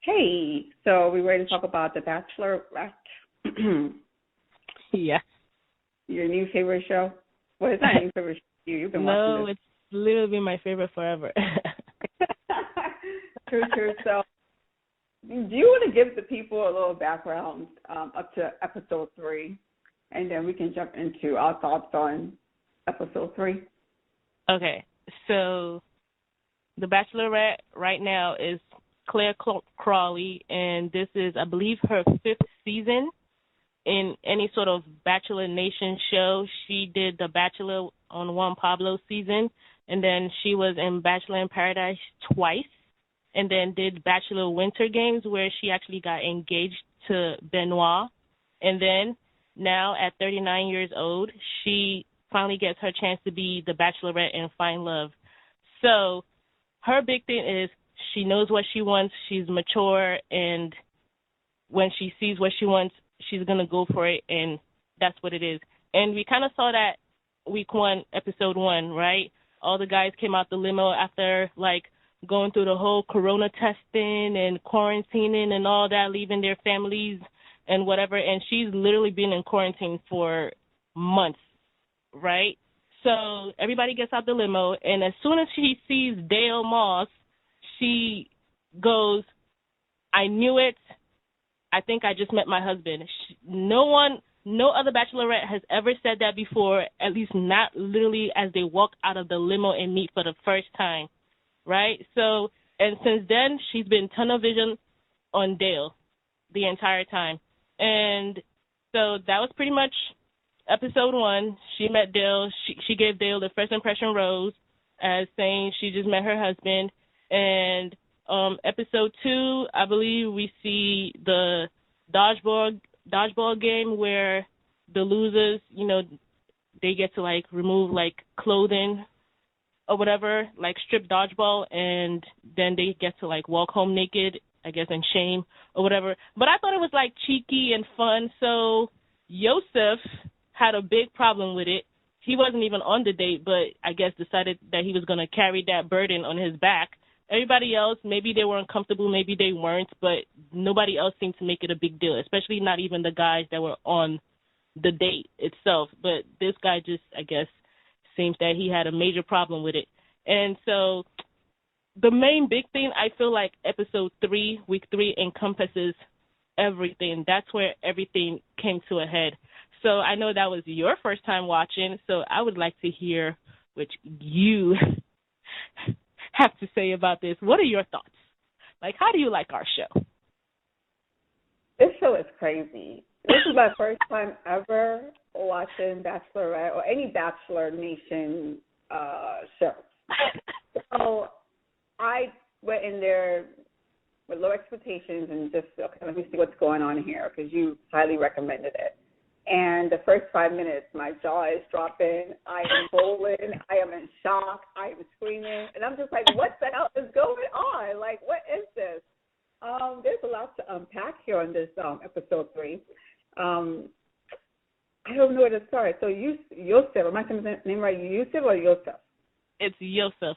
Hey, so we ready to talk about The Bachelorette? Yeah. Your new favorite show? Well, it's not your new favorite show. You've been No, watching it's literally been my favorite forever. this. True, true. So, do you want to give the people a little background up to episode 3, and then we can jump into our thoughts on episode 3? Okay, so The Bachelorette right now is Clare Crawley, and this is, I believe, her 5th season in any sort of Bachelor Nation show. She did The Bachelor on Juan Pablo season, and then she was in Bachelor in Paradise twice, and then did Bachelor Winter Games where she actually got engaged to Benoit. And then now at 39 years old, she finally gets her chance to be the Bachelorette and find love. So her big thing is she knows what she wants. She's mature, and when she sees what she wants, she's going to go for it, and that's what it is. And we kind of saw that week 1, episode 1, right? All the guys came out the limo after, like, going through the whole corona testing and quarantining and all that, leaving their families and whatever, and she's literally been in quarantine for months, right? So everybody gets out the limo, and as soon as she sees Dale Moss, she goes, I knew it. I think I just met my husband. No other Bachelorette has ever said that before, at least not literally as they walk out of the limo and meet for the first time, right? So, and since then, she's been tunnel vision on Dale the entire time. And so that was pretty much episode 1. She met Dale. She gave Dale the first impression rose as saying she just met her husband. And episode 2, I believe we see the dodgeball game where the losers, they get to, like, remove, like, clothing or whatever, like strip dodgeball, and then they get to, like, walk home naked, I guess, in shame or whatever. But I thought it was, like, cheeky and fun. So Yosef had a big problem with it. He wasn't even on the date, but I guess decided that he was going to carry that burden on his back. Everybody else, maybe they weren't comfortable, maybe they weren't, but nobody else seemed to make it a big deal, especially not even the guys that were on the date itself. But this guy just, I guess, seems that he had a major problem with it. And so the main big thing, I feel like episode 3, week 3, encompasses everything. That's where everything came to a head. So I know that was your first time watching, so I would like to hear what you have to say about this. What are your thoughts? Like, how do you like our show? This show is crazy. This is my first time ever watching Bachelorette or any Bachelor Nation show. So I went in there with low expectations and just, okay, let me see what's going on here, because you highly recommended it. And the first 5 minutes, my jaw is dropping. I am bowling. I am in shock. I am screaming. And I'm just like, what the hell is going on? Like, what is this? There's a lot to unpack here on this episode 3. I don't know where to start. So Yosef, am I saying his name right? Yosef or Yosef? It's Yosef.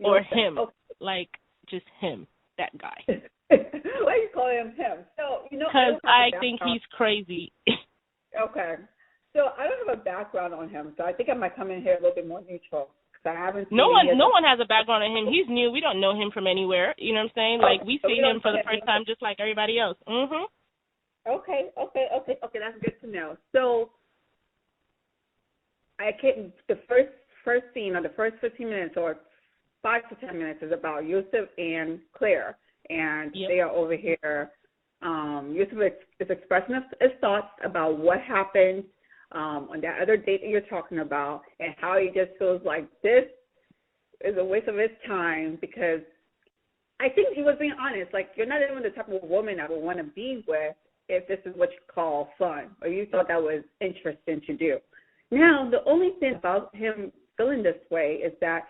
Or him. Okay. Like, just him, that guy. Why are you calling him? So, because I think he's crazy. Okay. So I don't have a background on him, so I think I might come in here a little bit more neutral. Cause I haven't seen no one has a background on him. He's new. We don't know him from anywhere. You know what I'm saying? Like, we see him for the first time just like everybody else. Mm-hmm. Okay. That's good to know. So the first scene, or the first 15 minutes or 5 to 10 minutes, is about Yusuf and Claire. And They are over here. Yusuf is expressing his thoughts about what happened on that other date that you're talking about, and how he just feels like this is a waste of his time, because I think he was being honest. Like, you're not even the type of woman I would want to be with if this is what you call fun, or you thought that was interesting to do. Now, the only thing about him feeling this way is that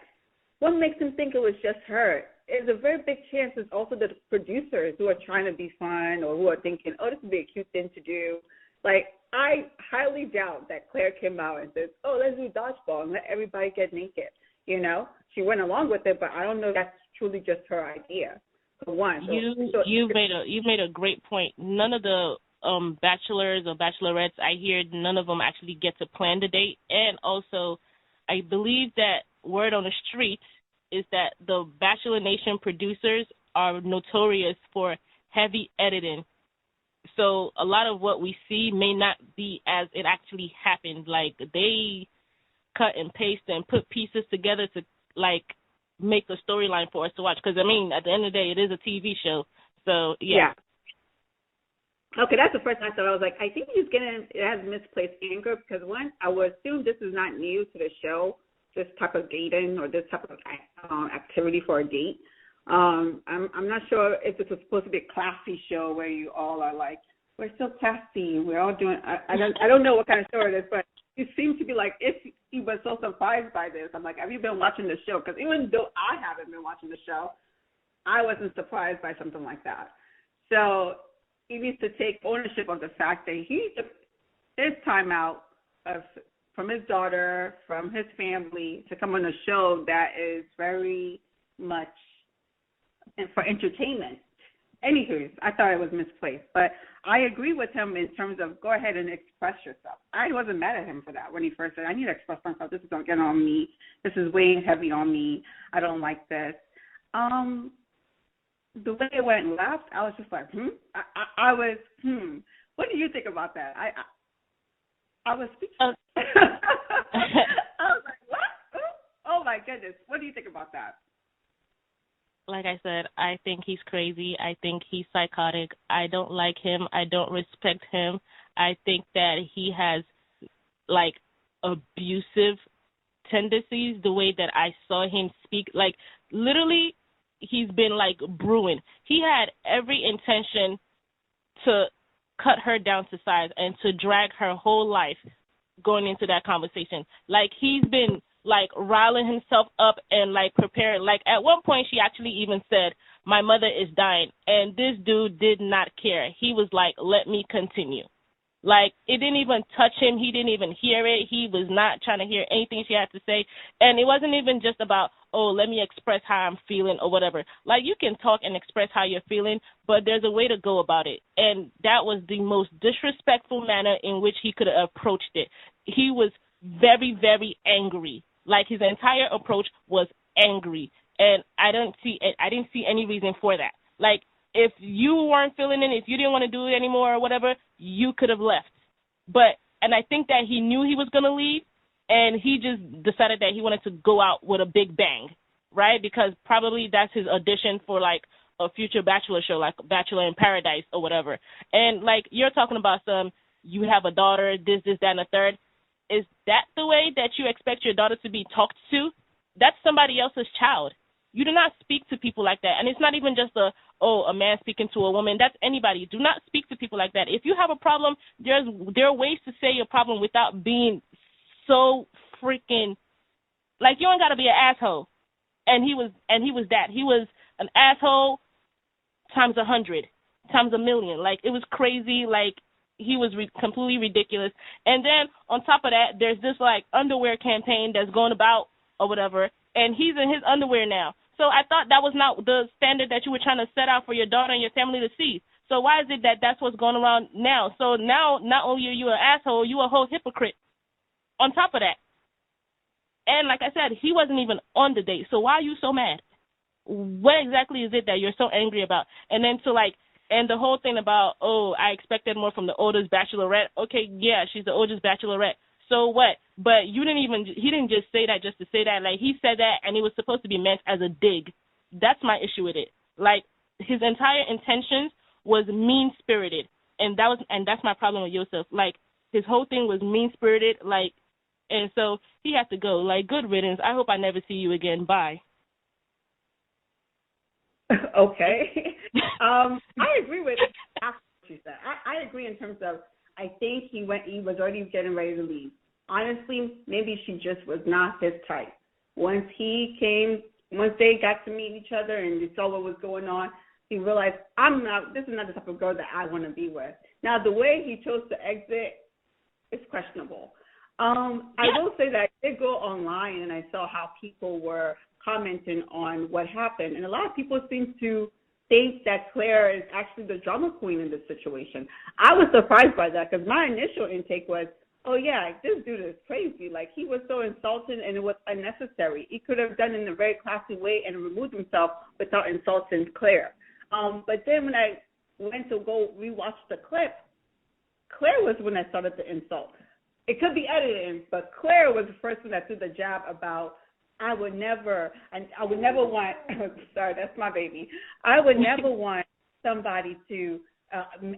what makes him think it was just her is a very big chance it's also the producers who are trying to be fun, or who are thinking, oh, this would be a cute thing to do. Like, I highly doubt that Claire came out and says, oh, let's do dodgeball and let everybody get naked. She went along with it, but I don't know if that's truly just her idea. for one. You made a great point. None of the bachelors or bachelorettes I hear, none of them actually get to plan the date. And also, I believe that word on the street is that the Bachelor Nation producers are notorious for heavy editing. So a lot of what we see may not be as it actually happened. Like, they cut and paste and put pieces together to, like, make a storyline for us to watch. Because, I mean, at the end of the day, it is a TV show. So, yeah. Okay, that's the first time I thought. I was like, I think it has misplaced anger, because, one, I would assume this is not new to the show, this type of dating or this type of activity for a date. I'm not sure if this was supposed to be a classy show where you all are like, we're so classy, we're all doing. I don't know what kind of show it is, but it seems to be like, if he was so surprised by this, I'm like, have you been watching the show? Because even though I haven't been watching the show, I wasn't surprised by something like that. So he needs to take ownership of the fact that he took his time out from his daughter, from his family, to come on a show that is very much for entertainment. Anywho, I thought it was misplaced. But I agree with him in terms of go ahead and express yourself. I wasn't mad at him for that when he first said, I need to express myself. This is going to get on me. This is weighing heavy on me. I don't like this. The way it went left, I was just like, I was, What do you think about that? I was speechless. I was like, what? Oh, my goodness. What do you think about that? Like I said, I think he's crazy. I think he's psychotic. I don't like him. I don't respect him. I think that he has, like, abusive tendencies, the way that I saw him speak. Like, literally, he's been, like, brewing. He had every intention to cut her down to size and to drag her whole life going into that conversation. Like, he's been, like, riling himself up and, like, preparing. Like, at one point, she actually even said, my mother is dying. And this dude did not care. He was like, let me continue. Like, it didn't even touch him. He didn't even hear it. He was not trying to hear anything she had to say. And it wasn't even just about, oh, let me express how I'm feeling or whatever. Like, you can talk and express how you're feeling, but there's a way to go about it. And that was the most disrespectful manner in which he could have approached it. He was very, very angry. Like, his entire approach was angry. And I didn't see any reason for that. Like, if you weren't feeling it, if you didn't want to do it anymore or whatever, you could have left. And I think that he knew he was going to leave, and he just decided that he wanted to go out with a big bang, right? Because probably that's his audition for, like, a future Bachelor show, like Bachelor in Paradise or whatever. And, like, you're talking about you have a daughter, this, that, and the third. Is that the way that you expect your daughter to be talked to? That's somebody else's child. You do not speak to people like that. And it's not even just a man speaking to a woman. That's anybody. Do not speak to people like that. If you have a problem, there are ways to say your problem without being so freaking, like, you ain't got to be an asshole. And he was that. He was an asshole times 100, times 1,000,000. Like, it was crazy. Like, he was completely ridiculous. And then on top of that, there's this, like, underwear campaign that's going about or whatever, and he's in his underwear now. So I thought that was not the standard that you were trying to set out for your daughter and your family to see. So why is it that that's what's going around now? So now not only are you an asshole, you a whole hypocrite on top of that. And like I said, he wasn't even on the date. So why are you so mad? What exactly is it that you're so angry about? And then and the whole thing about, I expected more from the oldest Bachelorette. Okay, yeah, she's the oldest Bachelorette. So what? But he didn't just say that just to say that. Like, he said that, and it was supposed to be meant as a dig. That's my issue with it. Like, his entire intentions was mean-spirited, and that's my problem with Yosef. Like, his whole thing was mean-spirited, like, and so he has to go. Like, good riddance. I hope I never see you again. Bye. Okay. I agree with what you said. I agree in terms of, I think he was already getting ready to leave. Honestly, maybe she just was not his type. Once they got to meet each other and they saw what was going on, he realized, this is not the type of girl that I want to be with. Now, the way he chose to exit is questionable. I will say that I did go online and I saw how people were commenting on what happened. And a lot of people seem to think that Claire is actually the drama queen in this situation. I was surprised by that because my initial intake was, oh, yeah, this dude is crazy. Like, he was so insulting and it was unnecessary. He could have done it in a very classy way and removed himself without insulting Claire. But then when I went to go rewatch the clip, Claire was when I started to insult. It could be editing, but Claire was the first one that threw the jab about I would never want, sorry, that's my baby. I would never want somebody to,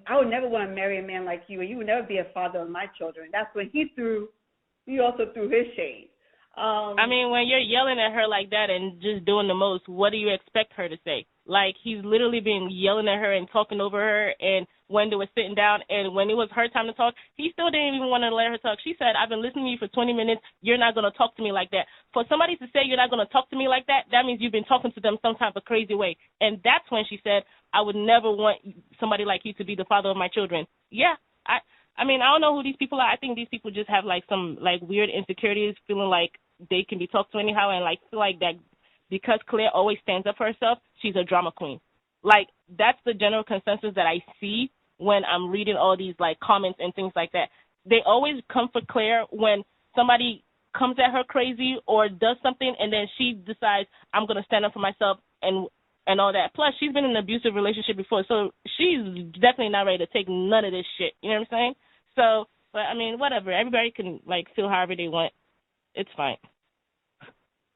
I would never want to marry a man like you, and you would never be a father of my children. That's when he also threw his shade. I mean, when you're yelling at her like that and just doing the most, what do you expect her to say? Like, he's literally been yelling at her and talking over her, and when they were sitting down and when it was her time to talk, he still didn't even want to let her talk. She said, I've been listening to you for 20 minutes. You're not going to talk to me like that. For somebody to say you're not going to talk to me like that, that means you've been talking to them some type of crazy way. And that's when she said, I would never want somebody like you to be the father of my children. Yeah, I mean, I don't know who these people are. I think these people just have, like, some, like, weird insecurities, feeling like they can be talked to anyhow, and, like, feel like that because Claire always stands up for herself, she's a drama queen. Like, that's the general consensus that I see when I'm reading all these, like, comments and things like that. They always come for Claire when somebody comes at her crazy or does something, and then she decides, I'm going to stand up for myself and all that. Plus, she's been in an abusive relationship before, so she's definitely not ready to take none of this shit. You know what I'm saying? So, but, I mean, whatever. Everybody can, like, feel however they want. It's fine.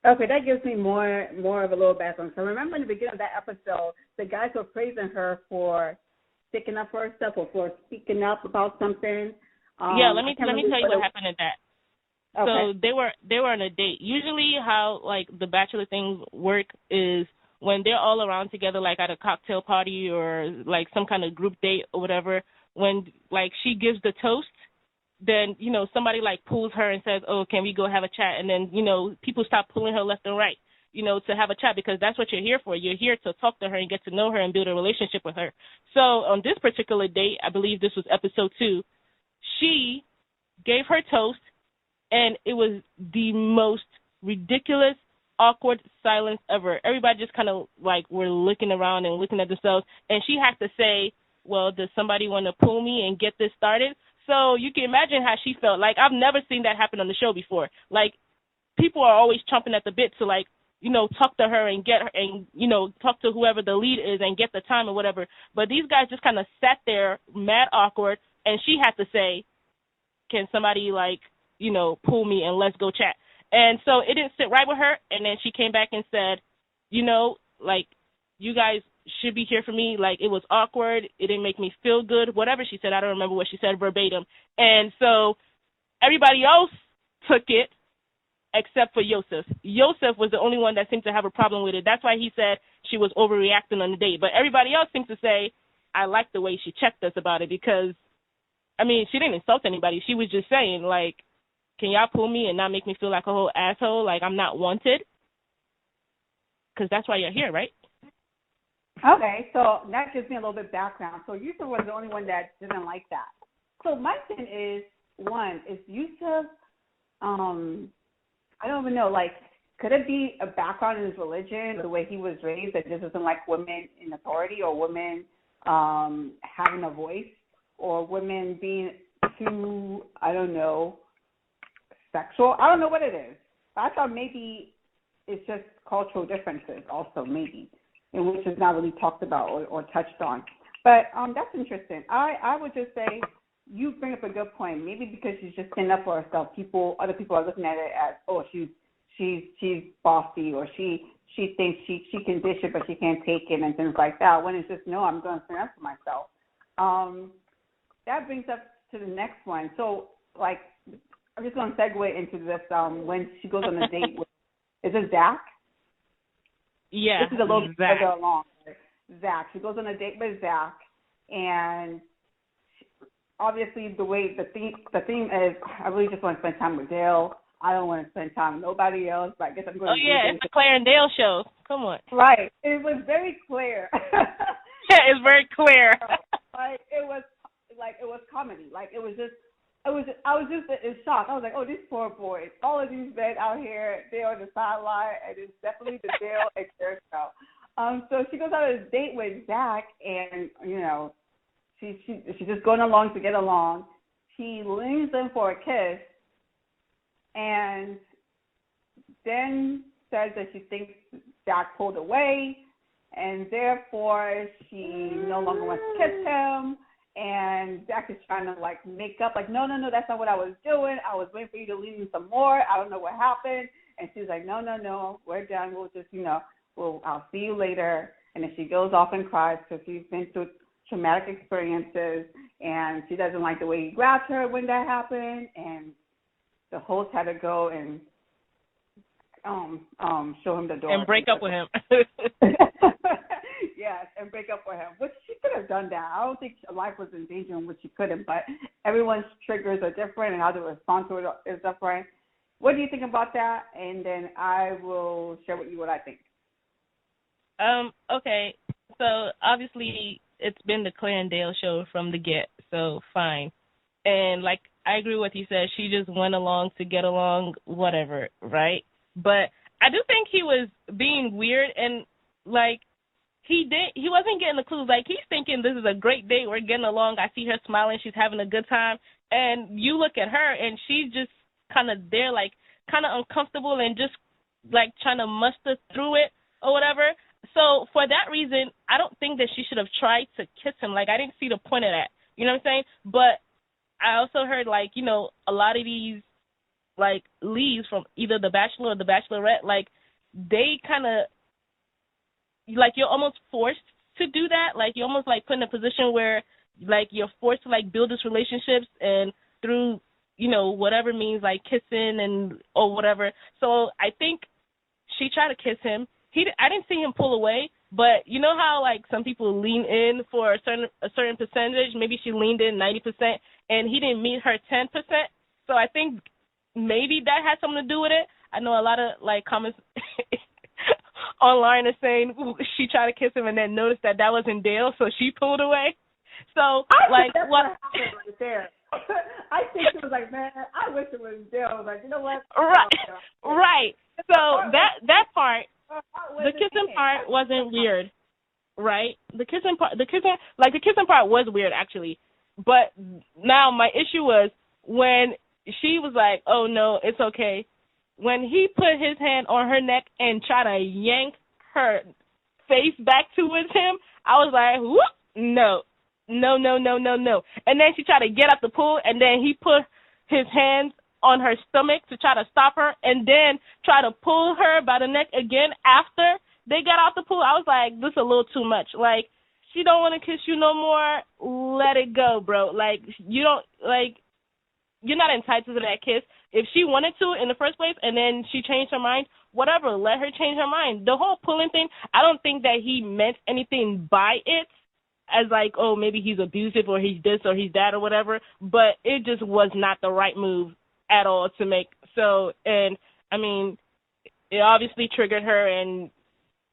Okay, that gives me more of a little background. So remember in the beginning of that episode, the guys were praising her for sticking up for herself or for speaking up about something. Yeah, let me tell you what happened at that. Okay. So they were on a date. Usually how, like, the Bachelor things work is when they're all around together, like at a cocktail party or like some kind of group date or whatever, when, like, she gives the toast, then, you know, somebody, like, pulls her and says, oh, can we go have a chat? And then, you know, people stop pulling her left and right, you know, to have a chat, because that's what you're here for. You're here to talk to her and get to know her and build a relationship with her. So on this particular date, I believe this was episode 2, she gave her toast, and it was the most ridiculous, awkward silence ever. Everybody just kind of, like, were looking around and looking at themselves, and she had to say, well, does somebody want to pull me and get this started? So you can imagine how she felt. Like, I've never seen that happen on the show before. Like, people are always chomping at the bit to, like, you know, talk to her and get her and, you know, talk to whoever the lead is and get the time or whatever. But these guys just kind of sat there, mad awkward, and she had to say, can somebody, like, you know, pull me and let's go chat. And so it didn't sit right with her, and then she came back and said, you know, like, you guys should be here for me. Like, it was awkward. It didn't make me feel good. Whatever she said, I don't remember what she said verbatim. And so everybody else took it except for Yosef. Yosef was the only one that seemed to have a problem with it. That's why he said she was overreacting on the date. But everybody else seems to say, I like the way she checked us about it because, I mean, she didn't insult anybody. She was just saying, like, can y'all pull me and not make me feel like a whole asshole, like I'm not wanted? Because that's why you're here, right? Okay, so that gives me a little bit of background. So Yusuf was the only one that didn't like that. So my thing is, one, is Yusuf, I don't even know, like, could it be a background in his religion, the way he was raised, that just doesn't like women in authority or women having a voice or women being too, I don't know, sexual? I don't know what it is. But I thought maybe it's just cultural differences also, maybe, in which is not really talked about or touched on. But that's interesting. I would just say you bring up a good point. Maybe because she's just standing up for herself, other people are looking at it as, oh, she's bossy, or she thinks she can dish it but she can't take it and things like that. When it's just, no, I'm going to stand up for myself. That brings up to the next one. So, like, I'm just going to segue into this. When she goes on a date with, is it Zach? Yeah, this is a little bit further along. Zach. She goes on a date with Zach, and obviously the theme is, I really just want to spend time with Dale. I don't want to spend time with nobody else, but I guess I'm going to do yeah, it's the Clare and Dale show. Come on. Right. It was very clear. Yeah, it's very clear. It was comedy. I was just in shock. I was like, oh, these poor boys. All of these men out here, they're on the sideline, and it's definitely the Dale and Clare show. So she goes on a date with Zach, and she's just going along to get along. She leans in for a kiss, and then says that she thinks Zach pulled away, and therefore she no longer wants to kiss him. And Zach is trying to make up, no, that's not what I was doing. I was waiting for you to lean in some more. I don't know what happened. And she's like, no, we're done. We'll just, I'll see you later. And then she goes off and cries because she's been through traumatic experiences, and she doesn't like the way he grabbed her when that happened. And the host had to go and show him the door and break up with him. Yes, and break up with him, which she could have done that. I don't think life was in danger in which she couldn't, but everyone's triggers are different and how they respond to it is different. What do you think about that? And then I will share with you what I think. Okay, so obviously it's been the Clare and Dale show from the get, so fine. And I agree with what you said. She just went along to get along, whatever, right? But I do think he was being weird, and he wasn't getting the clues. He's thinking this is a great date. We're getting along. I see her smiling. She's having a good time. And you look at her, and she's just kind of there, kind of uncomfortable and just, trying to muster through it or whatever. So for that reason, I don't think that she should have tried to kiss him. I didn't see the point of that. You know what I'm saying? But I also heard, a lot of these, leads from either The Bachelor or The Bachelorette, they kind of, you're almost forced to do that. You're almost, put in a position where, you're forced to, build these relationships and through, whatever means, kissing and or whatever. So I think she tried to kiss him. I didn't see him pull away, but you know how, some people lean in for a certain percentage? Maybe she leaned in 90%, and he didn't meet her 10%. So I think maybe that had something to do with it. I know a lot of, comments online are saying she tried to kiss him and then noticed that wasn't Dale, so she pulled away. So, that's what happened right there. I think she was man, I wish it was Dale. I was you know what? Right. So that part, the kissing part wasn't weird, right? The kissing part was weird actually. But now my issue was when she was like, "Oh no, it's okay." When he put his hand on her neck and tried to yank her face back towards him, I was like, whoop, no. And then she tried to get up the pool, and then he put his hands on her stomach to try to stop her, and then try to pull her by the neck again after they got out the pool. I was like, this is a little too much. She don't want to kiss you no more. Let it go, bro. You don't, you're not entitled to that kiss. If she wanted to in the first place and then she changed her mind, whatever, let her change her mind. The whole pulling thing, I don't think that he meant anything by it as oh, maybe he's abusive or he's this or he's that or whatever, but it just was not the right move at all to make. So, and, I mean, it obviously triggered her and,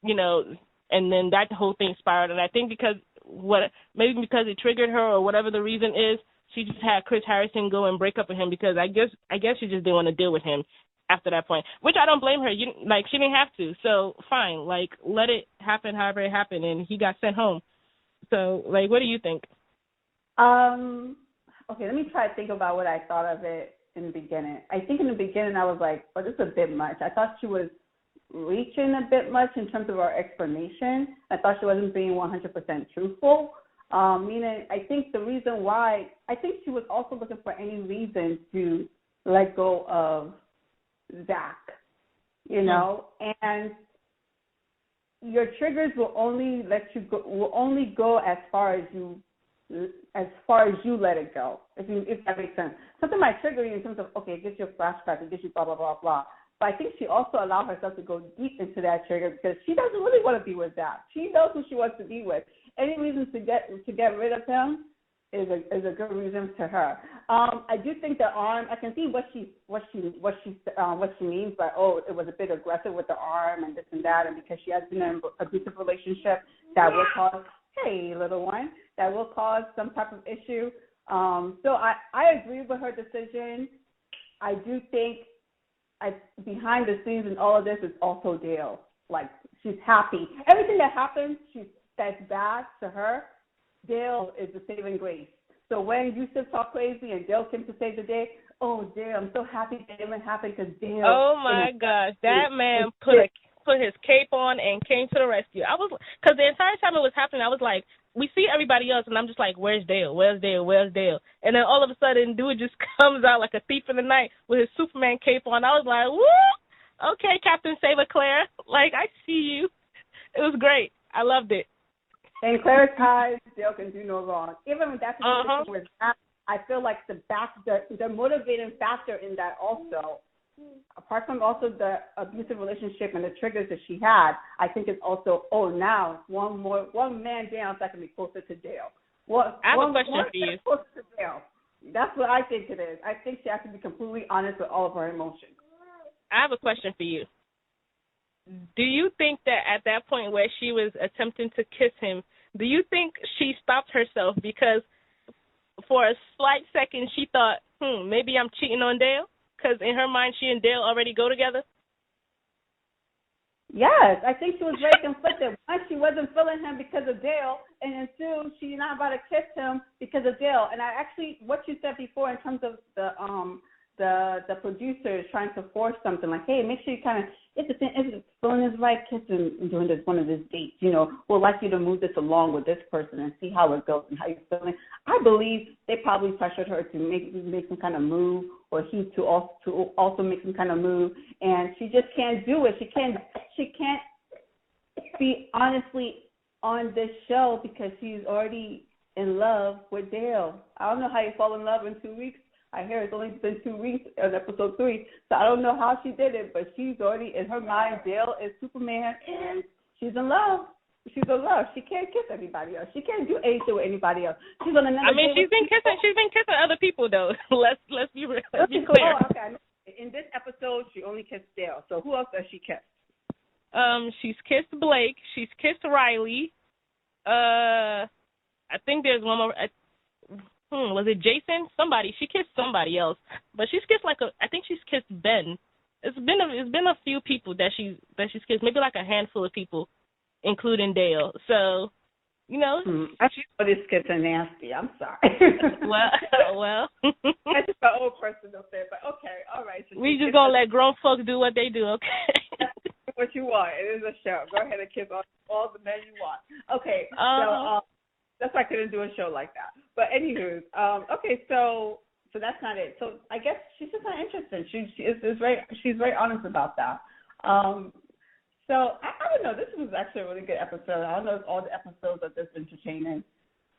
and then that whole thing spiraled. And I think because it triggered her or whatever the reason is, she just had Chris Harrison go and break up with him because I guess she just didn't want to deal with him after that point, which I don't blame her. She didn't have to. So fine, let it happen however it happened, and he got sent home. So what do you think? Okay, let me try to think about what I thought of it in the beginning. I think in the beginning I was like, this is a bit much. I thought she was reaching a bit much in terms of her explanation. I thought she wasn't being 100% truthful. Meaning, I think the reason why, I think she was also looking for any reason to let go of Zach, and your triggers will only go as far as you let it go, if that makes sense. Something might trigger you in terms of, okay, it gives you a flashback, it gives you blah, blah, blah, blah. But I think she also allowed herself to go deep into that trigger because she doesn't really want to be with Zach. She knows who she wants to be with. Any reason to get rid of him is a good reason to her. I do think the arm. I can see what she means by it was a bit aggressive with the arm and this and that, and because she has been in an abusive relationship that will cause that will cause some type of issue. So I agree with her decision. I do think behind the scenes in all of this is also Dale. like she's happy. Everything that happens, that's bad to her, Dale is the saving grace. So when Yusuf talk crazy and Dale came to save the day, oh, Dale, I'm so happy that it happened because Dale. Oh my gosh, that man put his cape on and came to the rescue. I was, because the entire time it was happening, I was like, we see everybody else, and I'm just like, where's Dale? Where's Dale? Where's Dale? And then all of a sudden, dude just comes out like a thief in the night with his Superman cape on. I was like, woo! Okay, Captain Saber Claire. Like, I see you. It was great. I loved it. And Claire's ties, Dale can do no wrong. Even when that's the situation with that, I feel like the motivating factor in that also, apart from also the abusive relationship and the triggers that she had, I think it's also, now one man down so I can be closer to Dale. I have a question for you. Closer to Dale. That's what I think it is. I think she has to be completely honest with all of her emotions. I have a question for you. Do you think that at that point where she was attempting to kiss him, do you think she stopped herself because for a slight second she thought, maybe I'm cheating on Dale? Because in her mind she and Dale already go together? Yes, I think she was very conflicted. One, she wasn't feeling him because of Dale, and then two, she's not about to kiss him because of Dale. And I actually, what you said before in terms of the producers trying to force something like, hey, make sure you kind of, if it's feeling is right, kiss him during one of these dates. We'll like you to move this along with this person and see how it goes and how you're feeling. I believe they probably pressured her to make some kind of move, or he to also make some kind of move, and she just can't do it. She can't be honestly on this show because she's already in love with Dale. I don't know how you fall in love in 2 weeks. I hear it's only been 2 weeks on episode 3, so I don't know how she did it, but she's already, in her mind, Dale is Superman, and she's in love. She's in love. She can't kiss anybody else. She can't do anything with anybody else. She's on another. She's been kissing other people though. Let's be clear. Oh, okay. In this episode, she only kissed Dale. So who else does she kiss? She's kissed Blake. She's kissed Riley. I think there's one more. Was it Jason? Somebody. She kissed somebody else, but she's kissed I think she's kissed Ben. It's been a few people that she's kissed, maybe like a handful of people, including Dale. So, I just know these kids are nasty. I'm sorry. well. That's just an old person up there, but okay, all right. So we just gonna let grown folks do what they do, okay? What you want. It is a show. Go ahead and kiss all the men you want. Okay. So that's why I couldn't do a show like that. But anywho, okay. So that's not it. So I guess she's just not interested. She's very honest about that. So I don't know. This was actually a really good episode. I don't know if all the episodes are this entertaining,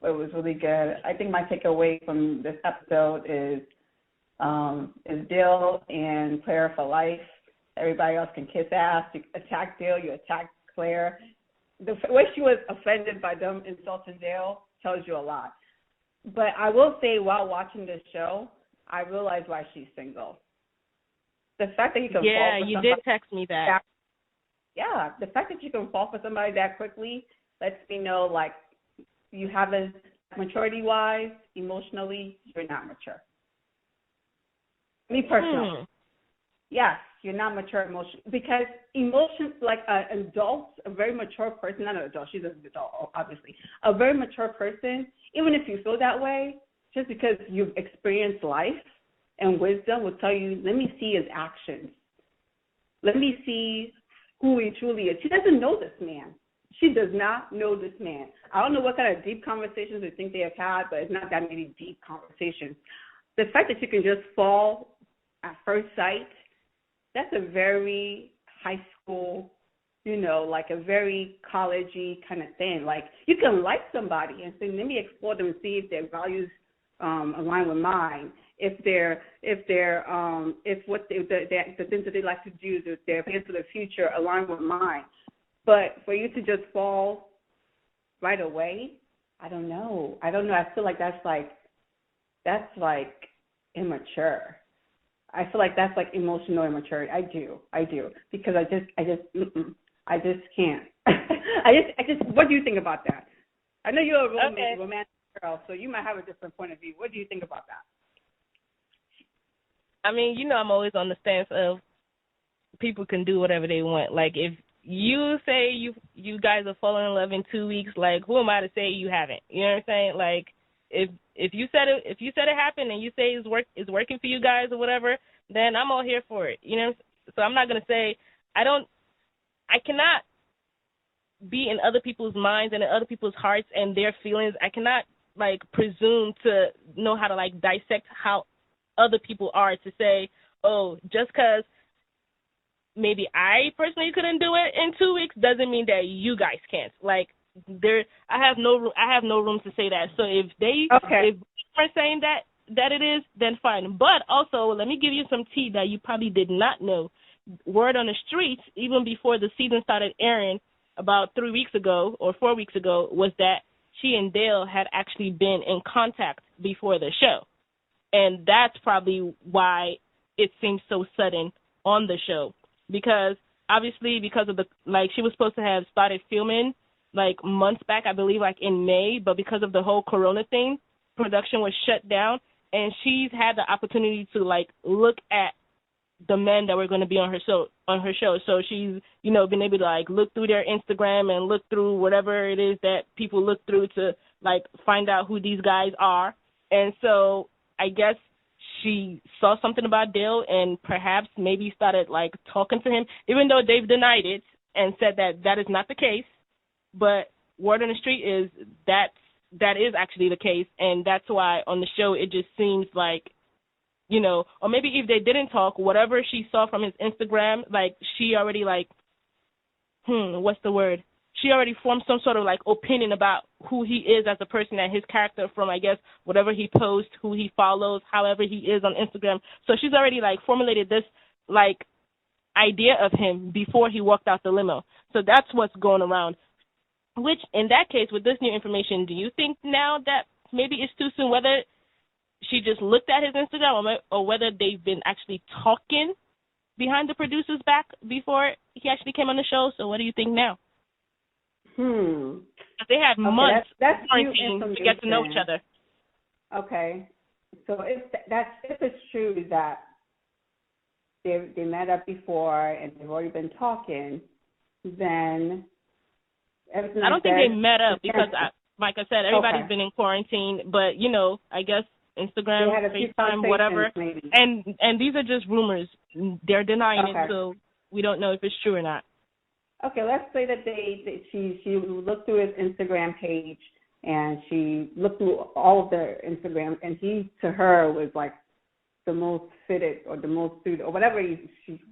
but it was really good. I think my takeaway from this episode is Dale and Claire for life. Everybody else can kiss ass. You attack Dale, you attack Claire. The way she was offended by them insulting Dale tells you a lot. But I will say, while watching this show, I realized why she's single. The fact that you can fall for somebody. Yeah, you did text me that. Yeah, the fact that you can fall for somebody that quickly lets me know, like, you haven't, maturity-wise, emotionally, you're not mature. Me personally. Yes, you're not mature emotionally. Because emotions, like an adult, a very mature person, not an adult, she's an adult, obviously, a very mature person, even if you feel that way, just because you've experienced life and wisdom will tell you, let me see his actions. Let me see who he truly is. She doesn't know this man. She does not know this man. I don't know what kind of deep conversations they think they have had, but it's not that many deep conversations. The fact that you can just fall at first sight, that's a very high school, like a very college-y kind of thing. Like, you can like somebody and say, let me explore them and see if their values align with mine. If what the things that they like to do, their plans for the future align with mine. But for you to just fall right away, I don't know. I feel like that's like immature. I feel like that's like emotional immaturity. I do because I just can't. What do you think about that? I know you're a romantic girl, so you might have a different point of view. What do you think about that? I mean, I'm always on the stance of people can do whatever they want. Like, if you say you guys are falling in love in 2 weeks, like, who am I to say you haven't? You know what I'm saying? Like, if you said it happened and you say it's working for you guys or whatever, then I'm all here for it. You know, so I'm not gonna say I cannot be in other people's minds and in other people's hearts and their feelings. I cannot, like, presume to know how to, like, dissect how other people are to say, oh, just because maybe I personally couldn't do it in 2 weeks doesn't mean that you guys can't. Like, I have no room to say that. So if they are saying that it is, then fine. But also, let me give you some tea that you probably did not know. Word on the streets, even before the season started airing about 3 weeks ago or 4 weeks ago, was that she and Dale had actually been in contact before the show. And that's probably why it seems so sudden on the show. Because, obviously, because of she was supposed to have started filming, like, months back, I believe, like, in May. But because of the whole corona thing, production was shut down. And she's had the opportunity to, like, look at the men that were going to be on her show. So she's, you know, been able to, like, look through their Instagram and look through whatever it is that people look through to, like, find out who these guys are. And so I guess she saw something about Dale and perhaps maybe started, like, talking to him, even though they've denied it and said that is not the case. But word on the street is that is actually the case, and that's why on the show it just seems like, you know, or maybe if they didn't talk, whatever she saw from his Instagram, like, she already, like, what's the word? She already formed some sort of, like, opinion about who he is as a person and his character from, I guess, whatever he posts, who he follows, however he is on Instagram. So she's already, like, formulated this, like, idea of him before he walked out the limo. So that's what's going around. Which, in that case, with this new information, do you think now that maybe it's too soon, whether she just looked at his Instagram or whether they've been actually talking behind the producer's back before he actually came on the show? So what do you think now? They have months of quarantine to get to know each other. Okay. So if it's true that they met up before and they've already been talking, then everything I don't think they met up because, like I said, everybody's been in quarantine. But, you know, I guess Instagram, FaceTime, whatever. Maybe. And these are just rumors. They're denying it, so we don't know if it's true or not. Okay, let's say that she looked through his Instagram page and she looked through all of their Instagram, and he, to her, was like the most fitted or the most suited or whatever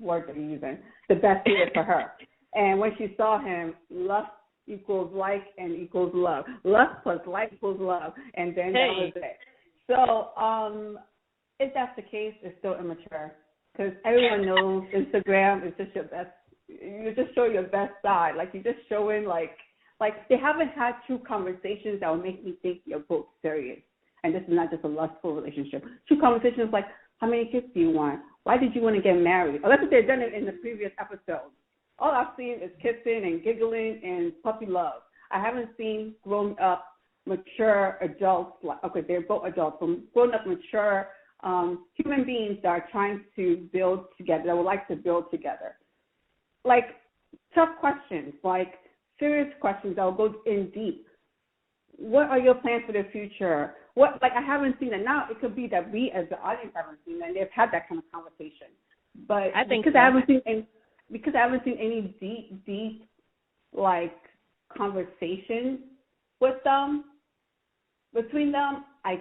word they're using, the best suited for her. And when she saw him, lust equals like and equals love. Lust plus like equals love, and then that was it. So if that's the case, it's still immature because everyone knows Instagram is just your best. You just show your best side. Like, you're just showing, like they haven't had true conversations that will make me think you're both serious. And this is not just a lustful relationship. True conversations like, how many kids do you want? Why did you want to get married? Or that's what they've done in the previous episodes. All I've seen is kissing and giggling and puppy love. I haven't seen grown-up, mature adults. Okay, they're both adults, but grown-up, mature human beings that are trying to build together, that would like to build together. Like, tough questions, like serious questions that will go in deep. What are your plans for the future? I haven't seen it. Now it could be that we as the audience haven't seen it, and they've had that kind of conversation. But I think because I haven't seen any deep, like, conversation with them, between them, I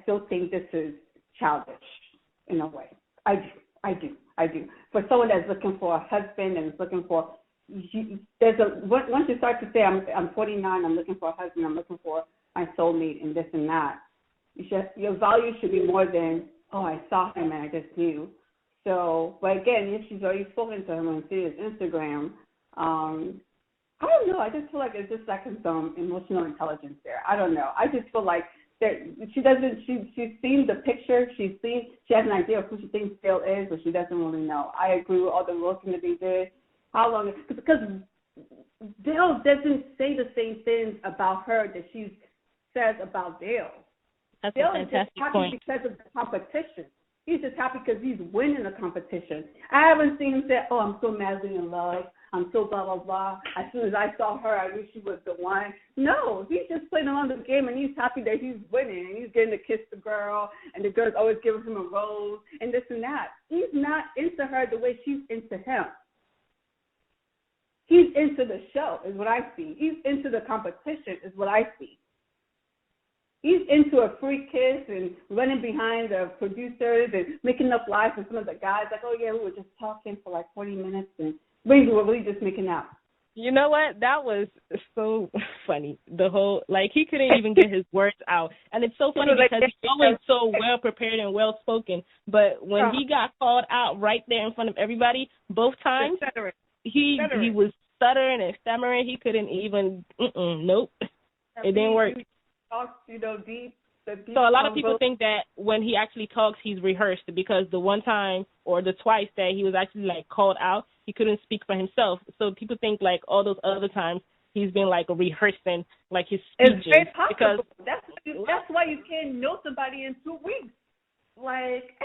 still think this is childish in a way. I do. For someone that's looking for a husband and is looking for, once you start to say, I'm 49, I'm looking for a husband, I'm looking for my soulmate and this and that, your value should be more than, oh, I saw him and I just knew. So, but again, if she's already spoken to him and see his Instagram, I don't know. I just feel like it's just like some emotional intelligence there. I don't know. I just feel like that she's seen the picture. She has an idea of who she thinks Dale is, but she doesn't really know. I agree with all the working that they did. How long? Because Dale doesn't say the same things about her that she says about Dale. That's Dale a fantastic is just happy point. because of the competition. He's just happy because he's winning the competition. I haven't seen him say, oh, I'm so madly in love. I'm so blah, blah, blah. As soon as I saw her, I knew she was the one. No, he's just playing along the game, and he's happy that he's winning, and he's getting to kiss the girl, and the girl's always giving him a rose, and this and that. He's not into her the way she's into him. He's into the show, is what I see. He's into the competition, is what I see. He's into a free kiss and running behind the producers and making up lies for some of the guys. Like, oh, yeah, we were just talking for like 40 minutes and we were really just making out. You know what? That was so funny. The whole, like, he couldn't even get his words out. And it's so funny because he's always so well prepared and well spoken. But when he got called out right there in front of everybody, both times, he was stuttering and stammering. He couldn't even, nope. It didn't work. Talks, deep. So a lot of people think that when he actually talks, he's rehearsed, because the one time or the twice that he was actually like called out, he couldn't speak for himself. So people think like all those other times he's been like rehearsing like his speeches. It's very possible. Because that's why you can't know somebody in 2 weeks. Like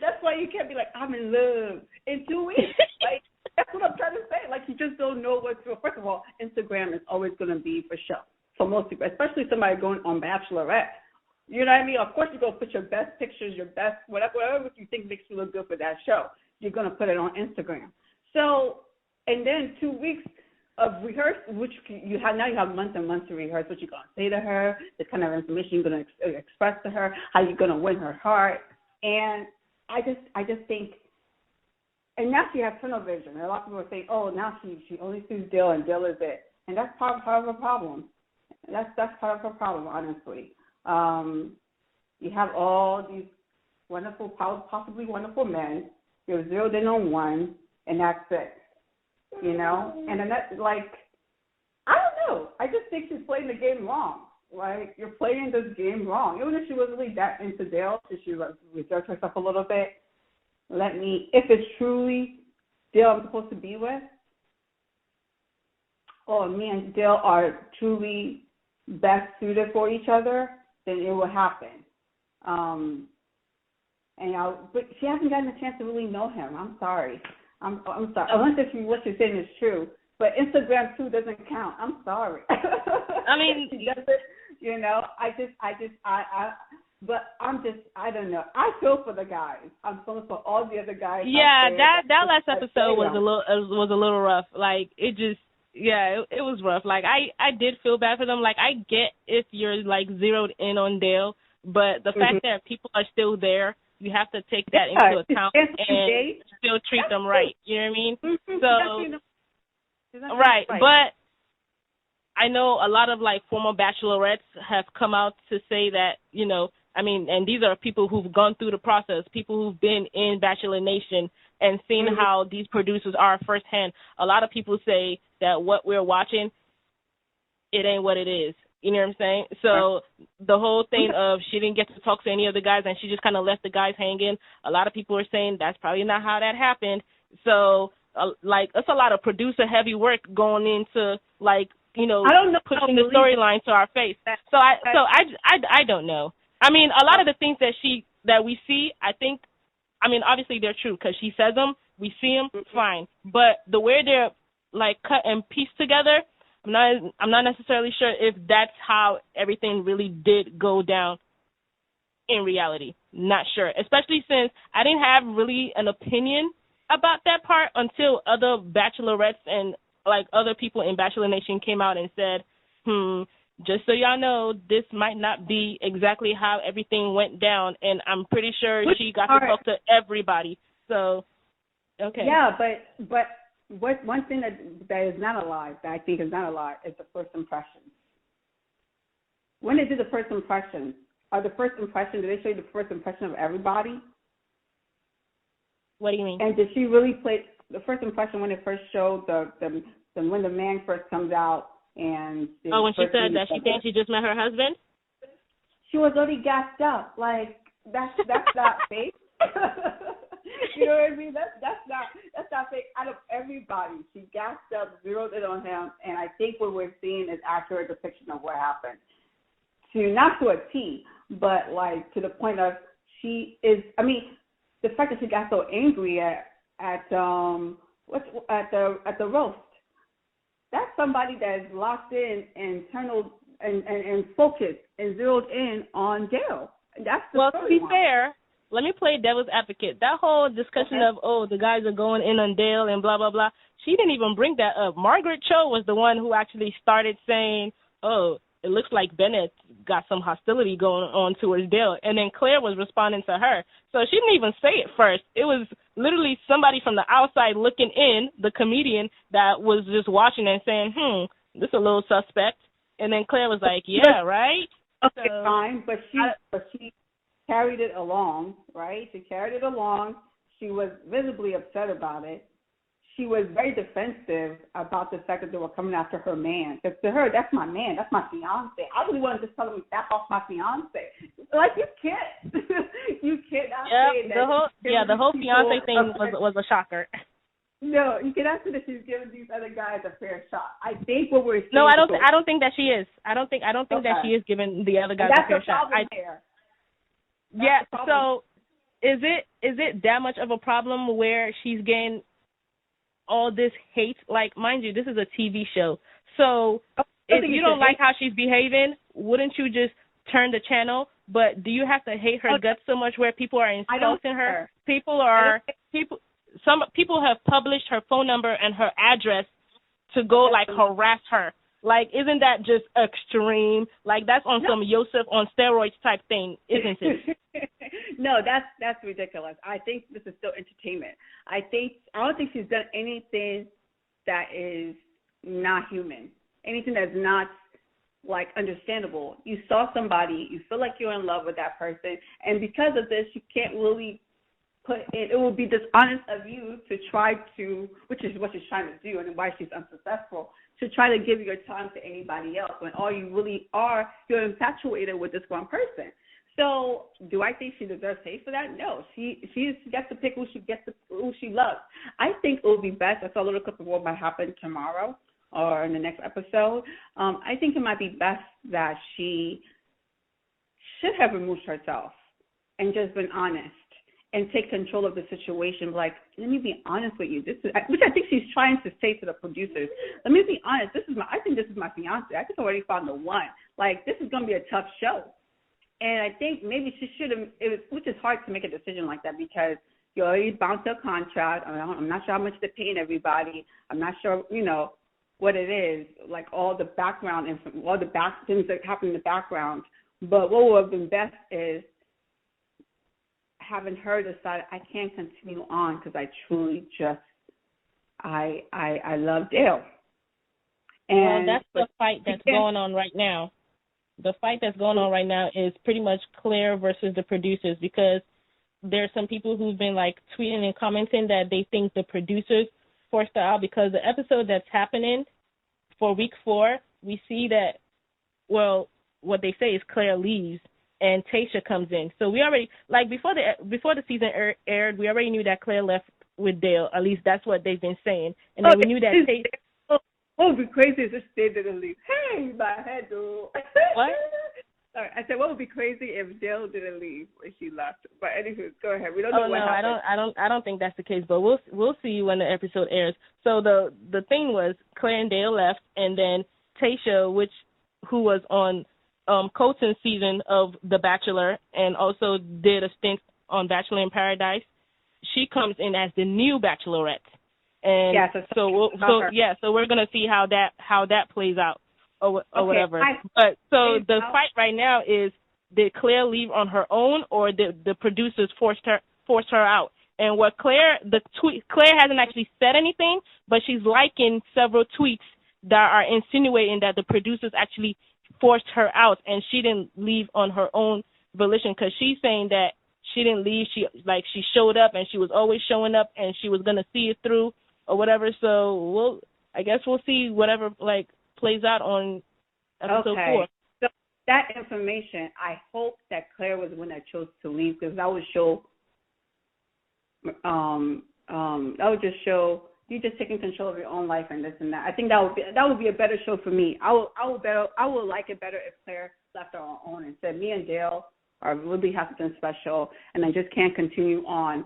that's why you can't be like, I'm in love in 2 weeks. Like that's what I'm trying to say. Like you just don't know what to. First of all, Instagram is always going to be for show. For most people, especially somebody going on Bachelorette. You know what I mean? Of course, you're going to put your best pictures, your best, whatever you think makes you look good for that show. You're going to put it on Instagram. So, and then 2 weeks of rehearsal, which you have months and months to rehearse what you're going to say to her, the kind of information you're going to express to her, how you're going to win her heart. And I just think, and now she has tunnel vision. A lot of people are saying, oh, now she only sees Dale and Dale is it. And that's part of her problem. That's part of her problem, honestly. You have all these wonderful, possibly wonderful men. You're zeroed in on one, and that's it. You know? And then that's like, I don't know. I just think she's playing the game wrong. Like, you're playing this game wrong. Even if she wasn't really that into Dale, so she reserved herself a little bit. If it's truly Dale I'm supposed to be with, or me and Dale are truly best suited for each other, then it will happen. But she hasn't gotten a chance to really know him. I'm sorry. I'm sorry. Unless what you're saying is true. But Instagram too doesn't count. I'm sorry. I mean, she doesn't. You know, but I don't know. I feel for the guys. I'm feeling for all the other guys. Yeah, that last episode was a little rough. Like it just. Yeah, it was rough. Like, I did feel bad for them. Like, I get if you're, like, zeroed in on Dale, but the fact that people are still there, you have to take that into account and still treat them right. You know what I mean? So, right. But I know a lot of, like, former bachelorettes have come out to say that, you know, I mean, and these are people who've gone through the process, people who've been in Bachelor Nation and seen how these producers are firsthand. A lot of people say that what we're watching, it ain't what it is. You know what I'm saying? So the whole thing of she didn't get to talk to any of the guys and she just kind of left the guys hanging, a lot of people are saying that's probably not how that happened. So, like, it's a lot of producer-heavy work going into, like, you know, pushing the storyline to our face. So I don't know. I mean, a lot of the things that we see, I think, I mean, obviously they're true because she says them, we see them, fine. But the way they're, like, cut and pieced together, I'm not necessarily sure if that's how everything really did go down in reality. Not sure, especially since I didn't have really an opinion about that part until other bachelorettes and, like, other people in Bachelor Nation came out and said, just so y'all know, this might not be exactly how everything went down, and I'm pretty sure she got to talk to everybody. So, okay. Yeah, but one thing that is not a lie, that I think is not a lie, is the first impression. When they do the first impression, did they show you the first impression of everybody? What do you mean? And did she really play the first impression when it first showed when the man first comes out? And when she said that she thinks she just met her husband? She was already gassed up. Like, that's not fake. You know what I mean? That's not fake. Out of everybody, she gassed up, zeroed in on him, and I think what we're seeing is accurate depiction of what happened. Not to a T, but, like, to the point of the fact that she got so angry at what's at the roast. That's somebody that is locked in and and focused and zeroed in on Dale. That's the well, to be fair, let me play devil's advocate. That whole discussion of the guys are going in on Dale and blah blah blah. She didn't even bring that up. Margaret Cho was the one who actually started saying, "Oh, it looks like Bennett got some hostility going on towards Dale," and then Claire was responding to her. So she didn't even say it first. It was literally somebody from the outside looking in, the comedian that was just watching and saying, this is a little suspect. And then Claire was like, yeah, right? Okay, so, fine, but she carried it along, right? She carried it along. She was visibly upset about it. She was very defensive about the fact that they were coming after her man. Because to her, that's my man. That's my fiance. I really want to just tell them, back off my fiance. Like, you can't. You cannot say that. The whole fiance thing was a shocker. No, you cannot say that she's giving these other guys a fair shot. I think what we're saying. No, I don't think that she is. I don't think that she is giving the other guys a fair shot. Yeah. So, is it that much of a problem where she's getting all this hate? Like, mind you, this is a TV show. So if you don't like how she's behaving, wouldn't you just turn the channel? But do you have to hate her guts so much where people are insulting her? Some people have published her phone number and her address to go harass her. Like, isn't that just extreme? Like, that's on some Yosef on steroids type thing, isn't it? No, that's ridiculous. I think this is still entertainment. I don't think she's done anything that is not human, anything that's not, like, understandable. You saw somebody, you feel like you're in love with that person, and because of this, you can't really it would be dishonest of you to try to, which is what she's trying to do and why she's unsuccessful, to try to give your time to anybody else when all you really are, you're infatuated with this one person. So do I think she deserves hate for that? No. She gets to pick who she loves. I think it would be best, I saw a little clip of what might happen tomorrow or in the next episode. I think it might be best that she should have removed herself and just been honest and take control of the situation. Like, let me be honest with you. Which I think she's trying to say to the producers. Let me be honest. I think this is my fiance. I think I already found the one. Like, this is going to be a tough show. And I think maybe she should have, which is hard to make a decision like that because you're already bound to a contract. I'm not sure how much they're paying everybody. I'm not sure, what it is, like all the background and all the things that happen in the background. But what would have been best is having her decide I can't continue on because I truly just I love Dale. And that's the fight that's going on right now. The fight that's going on right now is pretty much Claire versus the producers because there's some people who've been like tweeting and commenting that they think the producers forced her out because the episode that's happening for week 4, we see that, well, what they say is Claire leaves and Tayshia comes in. So we already, like, before the season aired, we already knew that Claire left with Dale. At least that's what they've been saying. And then we knew that Tayshia... What would be crazy is if Dale didn't leave. Hey, my head, dude. What? Sorry, I said what would be crazy if Dale didn't leave when she left. But anyway, go ahead. We don't know what happened. I don't think that's the case. But we'll see when the episode airs. So the thing was Claire and Dale left, and then Tayshia, who was on Colton's season of The Bachelor and also did a stint on Bachelor in Paradise, she comes in as the new Bachelorette. And so we're gonna see how that plays out or whatever. But the fight right now is, did Claire leave on her own or did the producers force her out? And what Claire hasn't actually said anything, but she's liking several tweets that are insinuating that the producers actually forced her out and she didn't leave on her own volition, because she's saying that she didn't leave. She showed up and she was always showing up and she was gonna see it through or whatever. So I guess we'll see whatever plays out on episode 4. So that information, I hope that Claire was the one that chose to leave, because that would show just show you just taking control of your own life and this and that. I think that would be a better show for me. I would like it better if Claire left her on her own and said, me and Dale really have something special, and I just can't continue on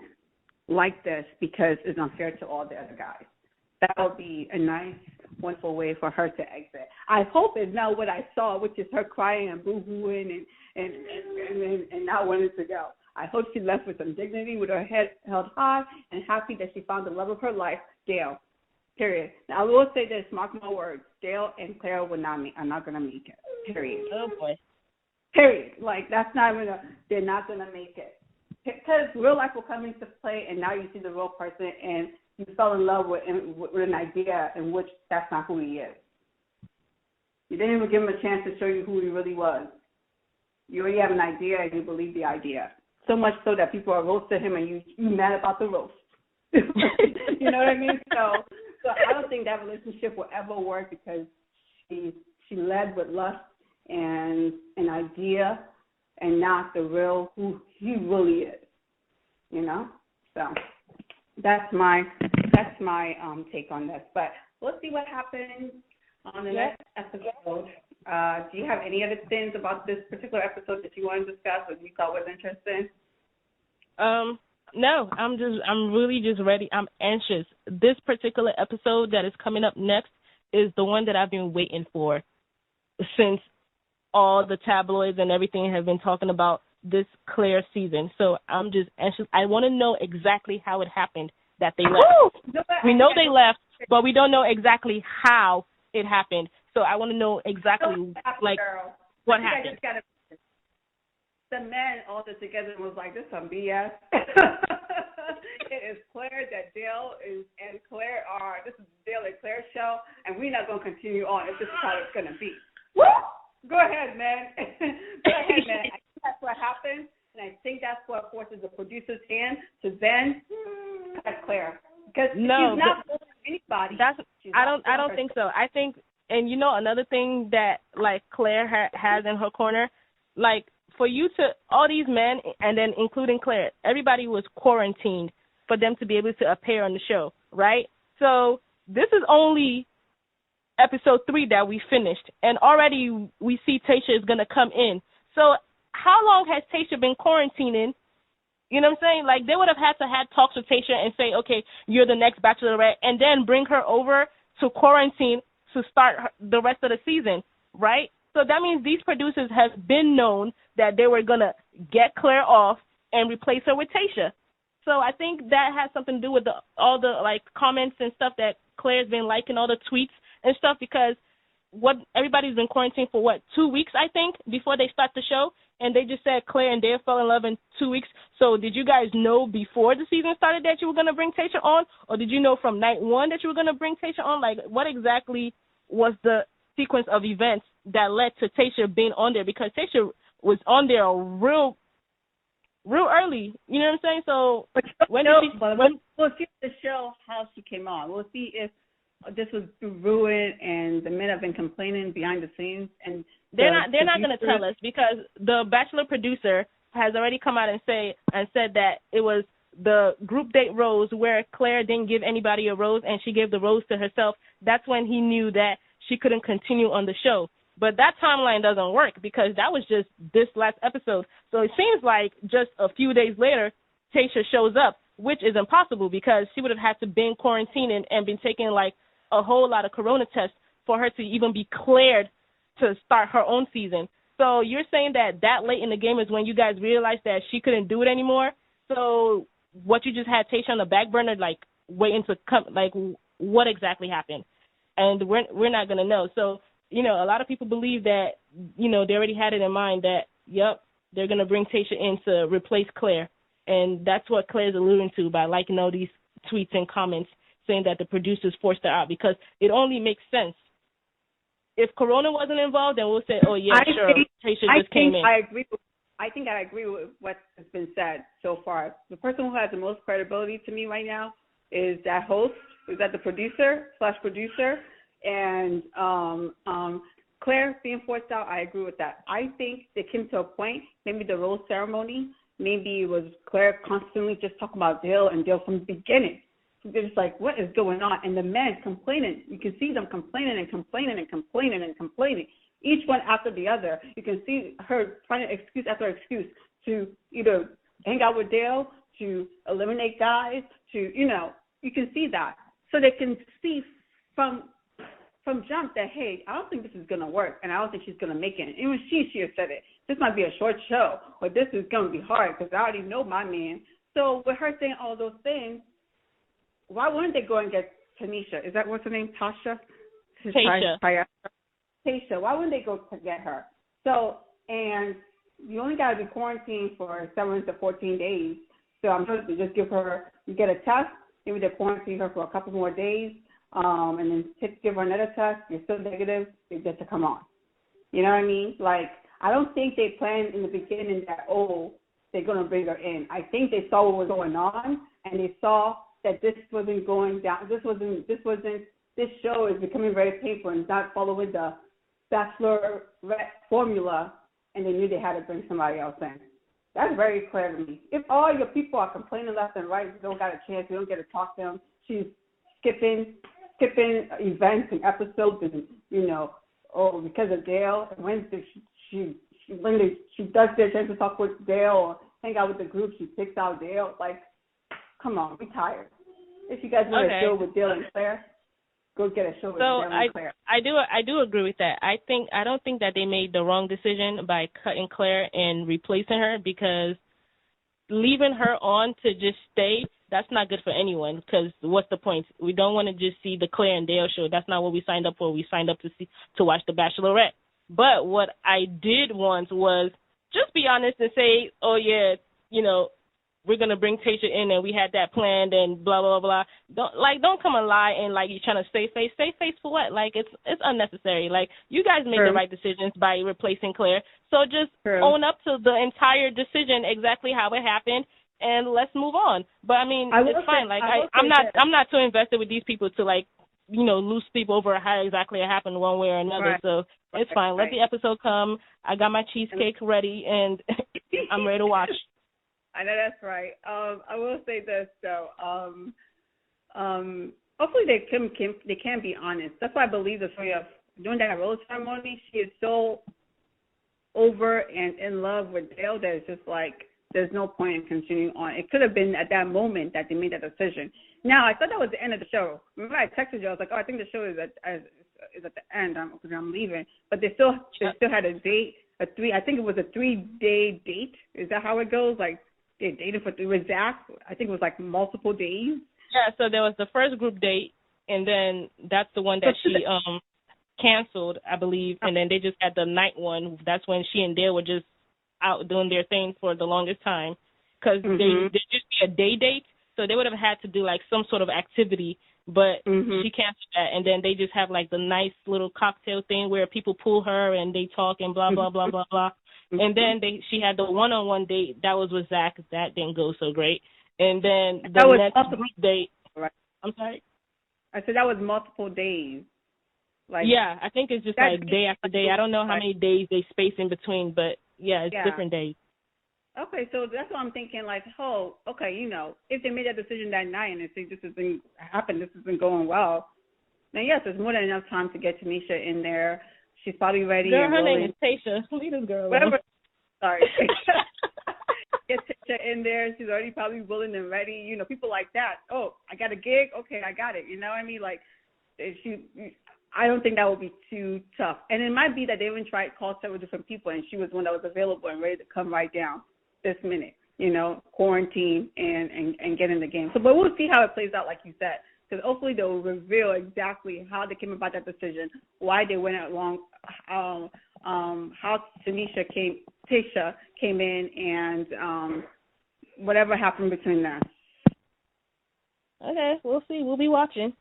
like this because it's unfair to all the other guys. That would be a nice, wonderful way for her to exit. I hope it's not what I saw, which is her crying and boo-hooing and not wanting to go. I hope she left with some dignity, with her head held high, and happy that she found the love of her life, Dale. Period. Now, I will say this, mark my words, Dale and Claire are not going to make it. Period. Oh, boy. Period. Like, they're not going to make it. Because real life will come into play, and now you see the real person, and you fell in love with an idea in which that's not who he is. You didn't even give him a chance to show you who he really was. You already have an idea, and you believe the idea. So much so that people are roasting him, and you mad about the roast. You know what I mean? So I don't think that relationship will ever work because she led with lust and an idea and not the real who he really is. You know? So that's my take on this. But we'll see what happens on the next episode. Do you have any other things about this particular episode that you want to discuss or you thought was interesting? No, I'm really just ready. I'm anxious. This particular episode that is coming up next is the one that I've been waiting for since all the tabloids and everything have been talking about this Clare season. So I'm just anxious. I want to know exactly how it happened that they left. We know they left, but we don't know exactly how it happened. So I want to know exactly, what happened. The men all this together was like, this is some BS. It is Claire that Dale and Claire are, this is Dale and Claire show, and we're not going to continue on if this is how it's going to be. Woo! Go ahead, man. Go ahead, man. I think that's what happened, and I think that's what forces the producer's hand to then cut Claire. Because she's not anybody. I don't think so. I think, and you know, another thing that, like, Claire has in her corner, like, for you to, all these men, and then including Claire, everybody was quarantined for them to be able to appear on the show, right? So this is only episode 3 that we finished, and already we see Tayshia is going to come in. So how long has Tayshia been quarantining? You know what I'm saying? Like, they would have had to have talks with Tayshia and say, okay, you're the next Bachelorette, and then bring her over to quarantine to start the rest of the season, right? So that means these producers have been known that they were going to get Claire off and replace her with Tayshia. So I think that has something to do with all the like comments and stuff that Claire's been liking, all the tweets and stuff, because everybody's been quarantined for 2 weeks, I think, before they start the show, and they just said Claire and Dale fell in love in 2 weeks. So did you guys know before the season started that you were going to bring Tayshia on, or did you know from night 1 that you were going to bring Tayshia on? Like, what exactly was the sequence of events that led to Tayshia being on there? Because Tayshia was on there real early, you know what I'm saying? So we'll see the show how she came on. We'll see if this was ruined and the men have been complaining behind the scenes, and they're not going to tell us, because the Bachelor producer has already come out and said that it was the group date rose where Claire didn't give anybody a rose and she gave the rose to herself. That's when he knew that she couldn't continue on the show. But that timeline doesn't work because that was just this last episode. So it seems like just a few days later, Tayshia shows up, which is impossible because she would have had to been quarantining and been taking like a whole lot of corona tests for her to even be cleared to start her own season. So you're saying that late in the game is when you guys realized that she couldn't do it anymore. So what, you just had Tayshia on the back burner, like waiting to come, like what exactly happened? And we're not going to know. So, you know, a lot of people believe that, you know, they already had it in mind that, yep, they're going to bring Tayshia in to replace Claire. And that's what Claire's alluding to by liking all these tweets and comments saying that the producers forced her out, because it only makes sense. If Corona wasn't involved, then we'll say, oh, yeah, Tayshia just came in. I think I agree with what has been said so far. The person who has the most credibility to me right now is that host, is that the producer, and Claire being forced out. I agree with that. I think they came to a point, maybe the rose ceremony, maybe it was Claire constantly just talking about Dale and Dale from the beginning. So they're just like, what is going on? And the men complaining. You can see them complaining and complaining and complaining and complaining, each one after the other. You can see her finding excuse after excuse to either hang out with Dale, to eliminate guys, to, you know, you can see that. So they can see from jump that, hey, I don't think this is going to work, and I don't think she's going to make it. Even she has said it. This might be a short show, or this is going to be hard because I already know my man. So with her saying all those things, why wouldn't they go and get Tanisha? Is that what's her name? Tasha? Tasha. Why wouldn't they go to get her? So, and you only got to be quarantined for 7 to 14 days. So I'm supposed to just give her, you get a test, maybe they quarantine her for a couple more days, and then give her another test. You're still negative, they get to come on. You know what I mean? Like, I don't think they planned in the beginning that, oh, they're going to bring her in. I think they saw what was going on, and they saw that this wasn't going down. This show is becoming very painful and not following the Bachelorette formula, and they knew they had to bring somebody else in. That's very clear to me. If all your people are complaining left and right, you don't got a chance, you don't get to talk to them, she's skipping events and episodes, and, you know, oh, because of Dale, and when she does get a chance to talk with Dale or hang out with the group, she picks out Dale. Like, come on, we're tired. If you guys want to deal with Dale and Claire, go get a show with Dale and Claire. I do agree with that. I don't think that they made the wrong decision by cutting Claire and replacing her, because leaving her on to just stay, that's not good for anyone, because what's the point? We don't want to just see the Claire and Dale show. That's not what we signed up for. We signed up to watch The Bachelorette. But what I did want was just be honest and say, oh, yeah, you know, we're going to bring Tasha in and we had that planned and blah, blah, blah. Don't come and lie and, like, you're trying to save face. Save face for what? Like, it's unnecessary. Like, you guys made the right decisions by replacing Claire. So just own up to the entire decision, exactly how it happened, and let's move on. But, I mean, it's fine. Like, I'm not too invested with these people to, like, you know, lose sleep over how exactly it happened one way or another. Right. So it's fine. Let the episode come. I got my cheesecake ready, and I'm ready to watch. I know that's right. I will say this though. Hopefully they can be honest. That's why I believe the story of doing that rose ceremony. She is so over and in love with Dale that it's just like there's no point in continuing on. It could have been at that moment that they made that decision. Now I thought that was the end of the show. Remember I texted you. I was like, oh, I think the show is at the end because I'm leaving. But they still had a date. I think it was a 3-day date. Is that how it goes? Like, they dated with Zach. I think it was like multiple days. Yeah, so there was the first group date, and then that's the one that she canceled, I believe, and then they just had the night one. That's when she and Dale were just out doing their thing for the longest time, because they just be a day date, so they would have had to do like some sort of activity, but she canceled that, and then they just have like the nice little cocktail thing where people pull her and they talk and blah, blah, blah, blah, blah. And then she had the one-on-one date. That was with Zach. That didn't go so great. And then the next group date. Right. I'm sorry? I said that was multiple days. Like, yeah, I think it's just like day after day. I don't know how many days they space in between, but, yeah, it's different days. Okay, so that's what I'm thinking, like, oh, okay, you know, if they made that decision that night and they think this has been happened, this has been going well, then, yes, there's more than enough time to get Tanisha in there. She's probably ready. Girl, her name is Tasha. Leave this girl alone. Sorry. Get Tasha in there. She's already probably willing and ready. You know, people like that. Oh, I got a gig. Okay, I got it. You know what I mean? Like, I don't think that would be too tough. And it might be that they even tried call several different people, and she was one that was available and ready to come right down this minute. You know, quarantine and get in the game. So, but we'll see how it plays out, like you said. Because hopefully they will reveal exactly how they came about that decision, why they went along, how Tasha came in, and whatever happened between them. Okay, we'll see. We'll be watching.